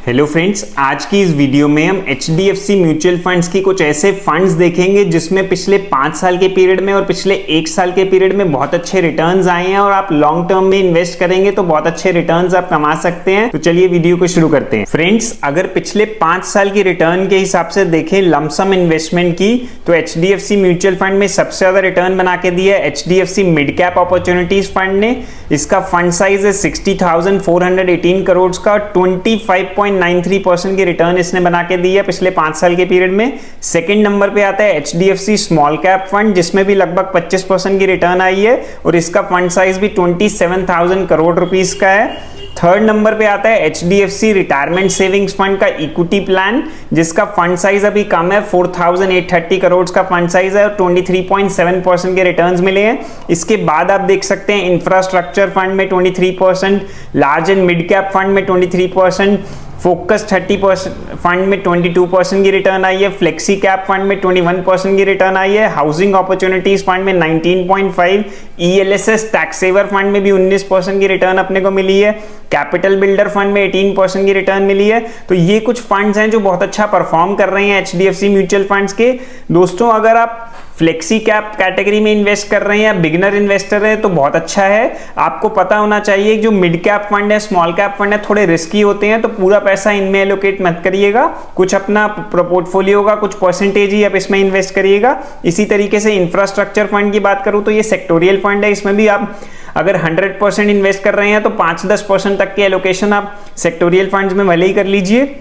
Hello friends, आज की इस वीडियो में हम HDFC म्यूचुअल फंड्स की कुछ ऐसे फंड्स देखेंगे जिसमें पिछले 5 साल के पीरियड में और पिछले 1 साल के पीरियड में बहुत अच्छे रिटर्न्स आए हैं और आप लॉन्ग टर्म में इन्वेस्ट करेंगे तो बहुत अच्छे रिटर्न्स आप कमा सकते हैं। तो चलिए वीडियो को शुरू करते हैं। फ्रेंड्स, अगर पिछले 5 साल की रिटर्न के हिसाब से देखें लमसम इन्वेस्टमेंट की तो HDFC म्यूचुअल फंड में सबसे ज्यादा रिटर्न बना के दिया है HDFC mid cap opportunities fund ने। इसका फंड साइज है 60,418 करोड़ का, 25.93% की रिटर्न इसने बना के दी है पिछले 5 साल के पीरियड में। सेकंड नंबर पे आता है HDFC स्मॉल कैप फंड जिसमें भी लगभग 25% की रिटर्न आई है और इसका फंड साइज भी 27,000 करोड़ रुपीस का है। थर्ड नंबर पे आता है HDFC रिटायरमेंट सेविंग्स फंड का इक्विटी प्लान जिसका फंड साइज अभी कम है, 4,830 करोड़ का फंड साइज है और 23.7% के रिटर्न्स मिले हैं। इसके बाद आप देख सकते हैं इंफ्रास्ट्रक्चर फंड में 23%, large and mid cap fund में 23%, फोकस 30% फंड में 22% की रिटर्न आई है, फ्लेक्सी कैप फंड में 21% की रिटर्न आई है, हाउसिंग अपॉर्चुनिटीज फंड में 19.5, ELSS टैक्स सेवर फंड में भी 19% की रिटर्न अपने को मिली है, कैपिटल बिल्डर फंड में 18% की रिटर्न मिली है। तो ये कुछ फंड्स हैं जो बहुत अच्छा परफॉर्म कर रहे हैं HDFC म्यूचुअल फंड्स के। दोस्तों, अगर आप फ्लेक्सी कैप कैटेगरी में इन्वेस्ट कर रहे हैं या बिगिनर इन्वेस्टर है तो बहुत अच्छा है। आपको पता होना चाहिए जो मिड कैप फंड है, स्मॉल कैप फंड है, थोड़े रिस्की होते हैं तो पूरा पैसा इनमें एलोकेट मत करिएगा। कुछ अपना पोर्टफोलियो का कुछ परसेंटेज ही आप इसमें इन्वेस्ट करिएगा। इसी तरीके से इंफ्रास्ट्रक्चर फंड की बात करूं तो ये सेक्टोरियल फंड है, इसमें भी आप अगर 100% इन्वेस्ट कर रहे हैं तो 5-10% तक की एलोकेशन आप सेक्टोरियल फंड्स में भले ही कर लीजिए।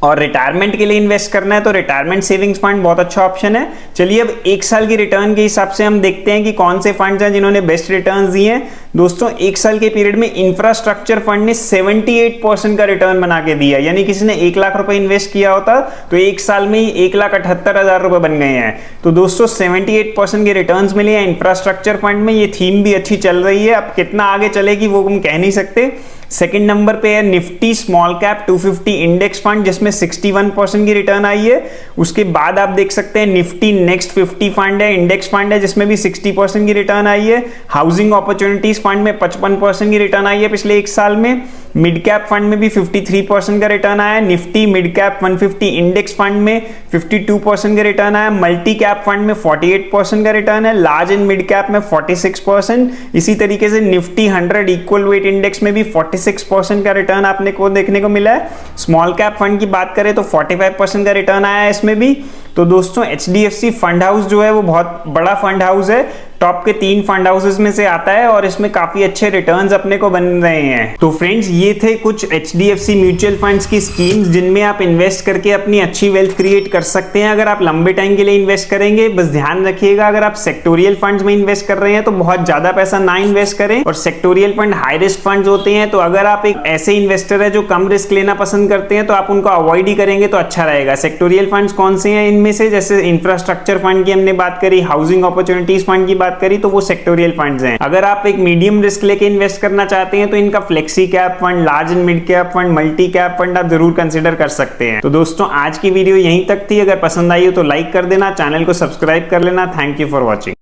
और रिटायरमेंट के लिए इन्वेस्ट करना है तो रिटायरमेंट सेविंग्स फंड बहुत अच्छा ऑप्शन है। चलिए अब 1 साल की रिटर्न के हिसाब से हम देखते हैं कि कौन से फंड्स हैं जिन्होंने बेस्ट रिटर्न्स दिए हैं। दोस्तों, 1 साल के पीरियड में इंफ्रास्ट्रक्चर फंड ने 78% का रिटर्न बना के दिया, यानी किसी ने 1 लाख रुपए इन्वेस्ट किया होता तो 1 साल में ही 1,78,000 रुपए बन गए हैं। तो दोस्तों 78% के रिटर्न्स मिले हैं इंफ्रास्ट्रक्चर फंड में। ये थीम भी अच्छी चल रही है, अब कितना आगे चलेगी वो हम कह नहीं सकते। सेकंड नंबर पे है Nifty small cap 250 index fund जिसमें 61% की रिटर्न आई है। उसके बाद आप देख सकते हैं निफ्टी नेक्स्ट 50 फंड है, इंडेक्स फंड है जिसमें भी 60% की रिटर्न आई है। हाउसिंग अपॉर्चुनिटीज फंड में 55% की रिटर्न आई है पिछले 1 साल में। मिड कैप फंड में भी 53% का रिटर्न आया। Nifty mid cap 150 index fund में 52% का रिटर्न आया। मल्टी कैप फंड में 48% का रिटर्न है। लार्ज एंड मिड कैप में 46%। इसी तरीके से निफ्टी 100 इक्वल वेट इंडेक्स में भी 46% का रिटर्न आपने को देखने को मिला है। स्मॉल कैप फंड की बात करें तो 45% का रिटर्न आया है इसमें भी। तो दोस्तों HDFC फंड हाउस जो है वो बहुत बड़ा फंड हाउस है, टॉप के 3 फंड हाउसेस में से आता है और इसमें काफी अच्छे रिटर्न्स अपने को बन रहे हैं। तो फ्रेंड्स, ये थे कुछ HDFC म्यूचुअल फंड्स की स्कीम्स जिनमें आप इन्वेस्ट करके अपनी अच्छी वेल्थ क्रिएट कर सकते हैं अगर आप लंबे टाइम के लिए इन्वेस्ट करेंगे। बस ध्यान रखिएगा, अगर आप सेक्टोरियल फंड्स में इन्वेस्ट कर रहे हैं तो बहुत ज्यादा पैसा ना इन्वेस्ट करें। और sectoral fund high risk funds होते हैं, तो अगर आप एक ऐसे इन्वेस्टर है जो कम रिस्क लेना पसंद करते हैं तो आप उनको अवॉइड ही करेंगे तो अच्छा रहेगा। सेक्टोरियल फंड्स कौन से हैं इनमें से, जैसे इंफ्रास्ट्रक्चर फंड की हमने बात करी, हाउसिंग अपॉर्चुनिटीज फंड की बात करी, तो वो सेक्टोरियल फंड्स हैं। अगर आप एक मीडियम रिस्क लेके इन्वेस्ट करना चाहते हैं तो इनका flexi cap fund, large and mid cap fund, multi cap fund आप जरूर कंसीडर कर सकते हैं। तो दोस्तों, आज की वीडियो यहीं तक थी। अगर पसंद आई हो तो लाइक कर देना, चैनल को सब्सक्राइब कर लेना। Thank you for watching.